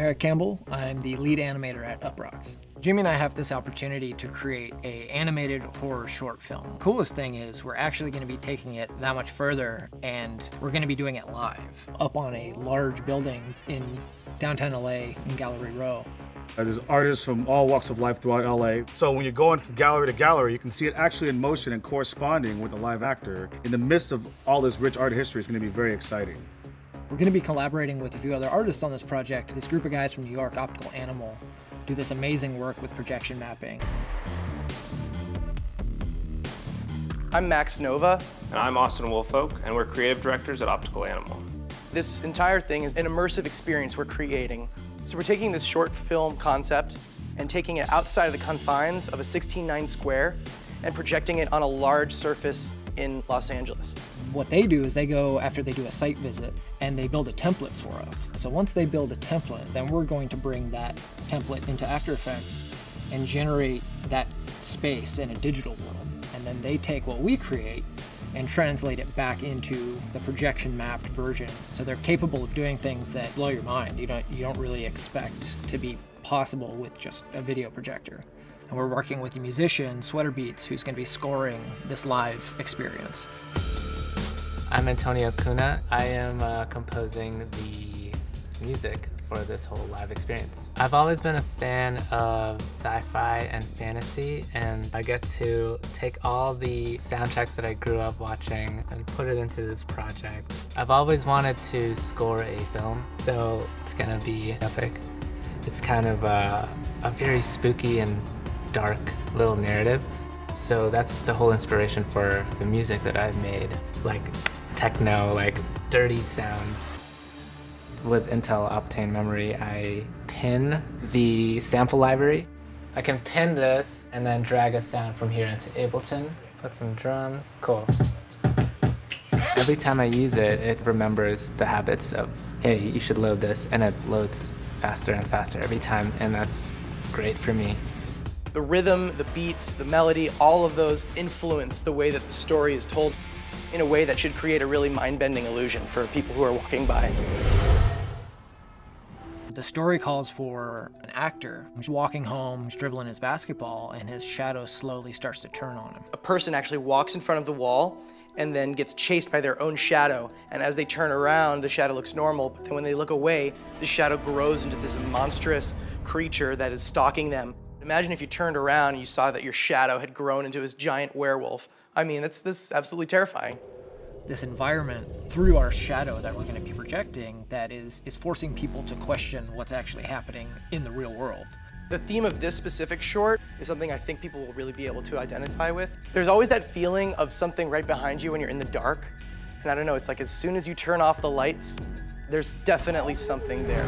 Eric Campbell. I'm the lead animator at UPROXX. Jimmy and I have this opportunity to create an animated horror short film. Coolest thing is we're actually going to be taking it that much further, and we're going to be doing it live up on a large building in downtown LA in Gallery Row. There's artists from all walks of life throughout LA. So when you're going from gallery to gallery, you can see it actually in motion and corresponding with the live actor. In the midst of all this rich art history, it's going to be very exciting. We're going to be collaborating with a few other artists on this project. This group of guys from New York, Optical Animal, do this amazing work with projection mapping. I'm Max Nova. And I'm Austin Woolfolk, and we're creative directors at Optical Animal. This entire thing is an immersive experience we're creating. So we're taking this short film concept and taking it outside of the confines of a 16:9 square and projecting it on a large surface in Los Angeles. What they do is they go after they do a site visit and they build a template for us. So once they build a template, then we're going to bring that template into After Effects and generate that space in a digital world. And then they take what we create and translate it back into the projection mapped version. So they're capable of doing things that blow your mind. You don't really expect to be possible with just a video projector. And we're working with a musician, Sweater Beats, who's going to be scoring this live experience. I'm Antonio Cuna. I am composing the music for this whole live experience. I've always been a fan of sci-fi and fantasy, and I get to take all the soundtracks that I grew up watching and put it into this project. I've always wanted to score a film, so it's gonna be epic. It's kind of a very spooky and dark little narrative. So that's the whole inspiration for the music that I've made, like techno, like dirty sounds. With Intel Optane memory, I pin the sample library. I can pin this and then drag a sound from here into Ableton, put some drums, cool. Every time I use it, it remembers the habits of, hey, you should load this, and it loads faster and faster every time, and that's great for me. The rhythm, the beats, the melody, all of those influence the way that the story is told in a way that should create a really mind-bending illusion for people who are walking by. The story calls for an actor who's walking home, he's dribbling his basketball, and his shadow slowly starts to turn on him. A person actually walks in front of the wall and then gets chased by their own shadow. And as they turn around, the shadow looks normal, but then when they look away, the shadow grows into this monstrous creature that is stalking them. Imagine if you turned around and you saw that your shadow had grown into this giant werewolf. I mean, that's absolutely terrifying. This environment through our shadow that we're going to be projecting that is forcing people to question what's actually happening in the real world. The theme of this specific short is something I think people will really be able to identify with. There's always that feeling of something right behind you when you're in the dark. And I don't know, it's like as soon as you turn off the lights, there's definitely something there.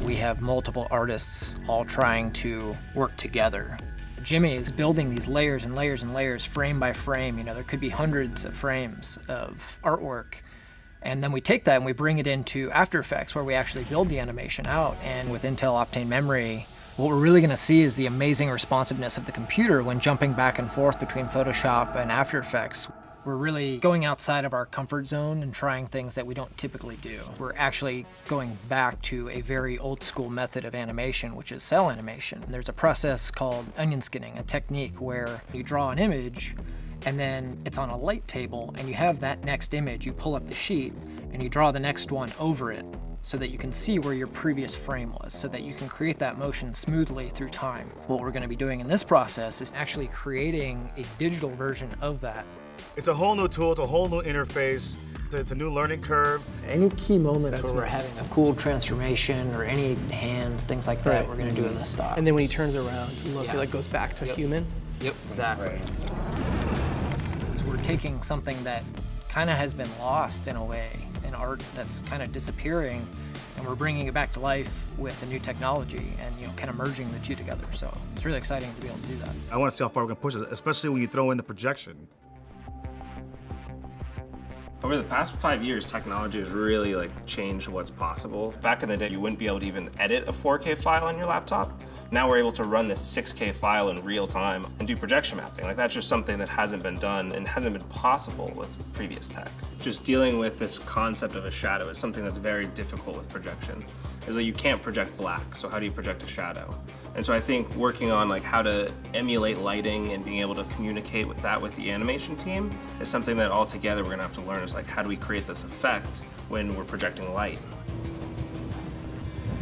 We have multiple artists all trying to work together. Jimmy is building these layers and layers and layers, frame by frame. You know, there could be hundreds of frames of artwork. And then we take that and we bring it into After Effects, where we actually build the animation out. And with Intel Optane memory, what we're really gonna see is the amazing responsiveness of the computer when jumping back and forth between Photoshop and After Effects. We're really going outside of our comfort zone and trying things that we don't typically do. We're actually going back to a very old school method of animation, which is cell animation. There's a process called onion skinning, a technique where you draw an image and then it's on a light table and you have that next image, you pull up the sheet and you draw the next one over it so that you can see where your previous frame was, so that you can create that motion smoothly through time. What we're gonna be doing in this process is actually creating a digital version of that. It's a whole new tool, it's a whole new interface, it's a new learning curve. Any key moments where we're having a cool transformation or any hands, things like that, we're gonna do in this style. And then when he turns around, look, it like goes back to human. Yep, exactly. So we're taking something that kind of has been lost in a way, in art that's kind of disappearing, and we're bringing it back to life with a new technology and kind of merging the two together. So it's really exciting to be able to do that. I want to see how far we can push it, especially when you throw in the projection. Over the past 5 years, technology has really changed what's possible. Back in the day, you wouldn't be able to even edit a 4K file on your laptop. Now we're able to run this 6K file in real time and do projection mapping. Like, that's just something that hasn't been done and hasn't been possible with previous tech. Just dealing with this concept of a shadow is something that's very difficult with projection. Is that you can't project black, so how do you project a shadow? And so I think working on like how to emulate lighting and being able to communicate with that with the animation team is something that all together we're gonna have to learn, is like, how do we create this effect when we're projecting light?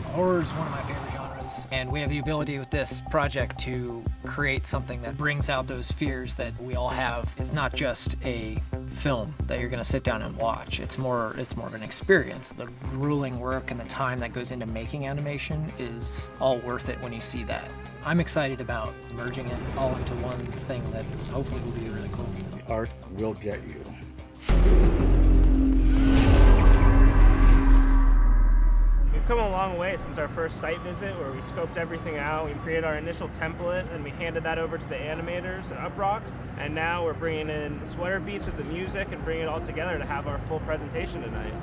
Horror is one of my favorite genres, and we have the ability with this project to create something that brings out those fears that we all have. It's not just a film that you're gonna sit down and watch. It's more of an experience. The grueling work and the time that goes into making animation is all worth it when you see that. I'm excited about merging it all into one thing that hopefully will be really cool. The art will get you. We've come a long way since our first site visit, where we scoped everything out. We created our initial template and we handed that over to the animators at UPROXX. And now we're bringing in sweater beats with the music and bringing it all together to have our full presentation tonight.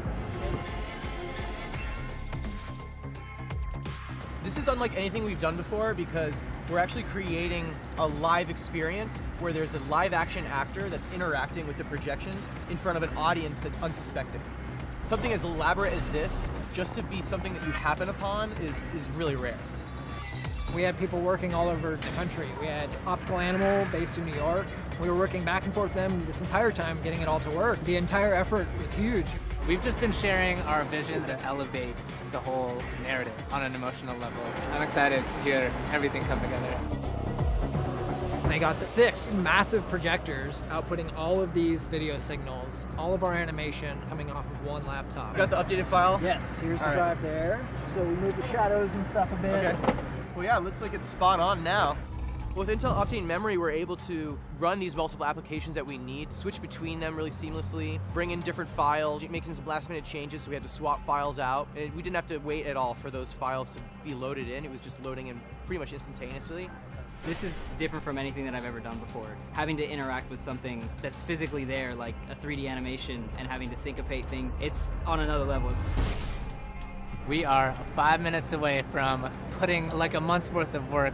This is unlike anything we've done before because we're actually creating a live experience where there's a live action actor that's interacting with the projections in front of an audience that's unsuspecting. Something as elaborate as this, just to be something that you happen upon, is really rare. We had people working all over the country. We had Optical Animal based in New York. We were working back and forth with them this entire time, getting it all to work. The entire effort was huge. We've just been sharing our visions that elevate the whole narrative on an emotional level. I'm excited to hear everything come together. They got the 6 massive projectors outputting all of these video signals, all of our animation coming off of one laptop. You got the updated file? Yes, here's the All right. drive there. So we moved the shadows and stuff a bit. Okay. Well, yeah, it looks like it's spot on now. With Intel Optane memory, we're able to run these multiple applications that we need, switch between them really seamlessly, bring in different files, making some last-minute changes, so we had to swap files out. And we didn't have to wait at all for those files to be loaded in. It was just loading in pretty much instantaneously. This is different from anything that I've ever done before. Having to interact with something that's physically there, like a 3D animation, and having to syncopate things, it's on another level. We are 5 minutes away from putting like a month's worth of work,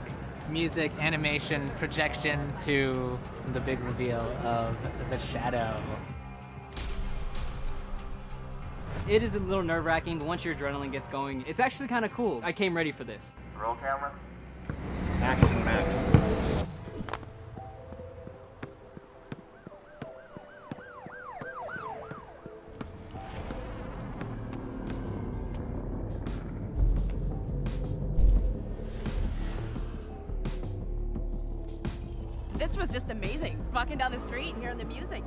music, animation, projection, to the big reveal of the shadow. It is a little nerve-wracking, but once your adrenaline gets going, it's actually kind of cool. I came ready for this. Roll camera. Action match. This was just amazing. Walking down the street and hearing the music.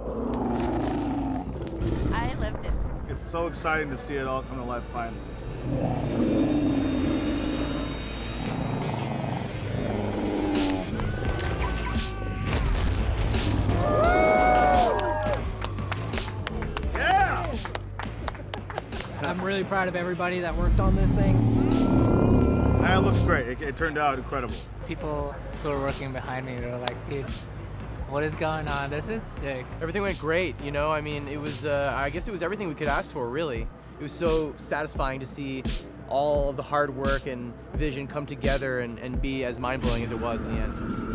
I lived it. It's so exciting to see it all come to life finally. I'm really proud of everybody that worked on this thing. And it looks great. It turned out incredible. People who are working behind me are like, dude, what is going on? This is sick. Everything went great, you know? I mean, it was, I guess it was everything we could ask for, really. It was so satisfying to see all of the hard work and vision come together and be as mind-blowing as it was in the end.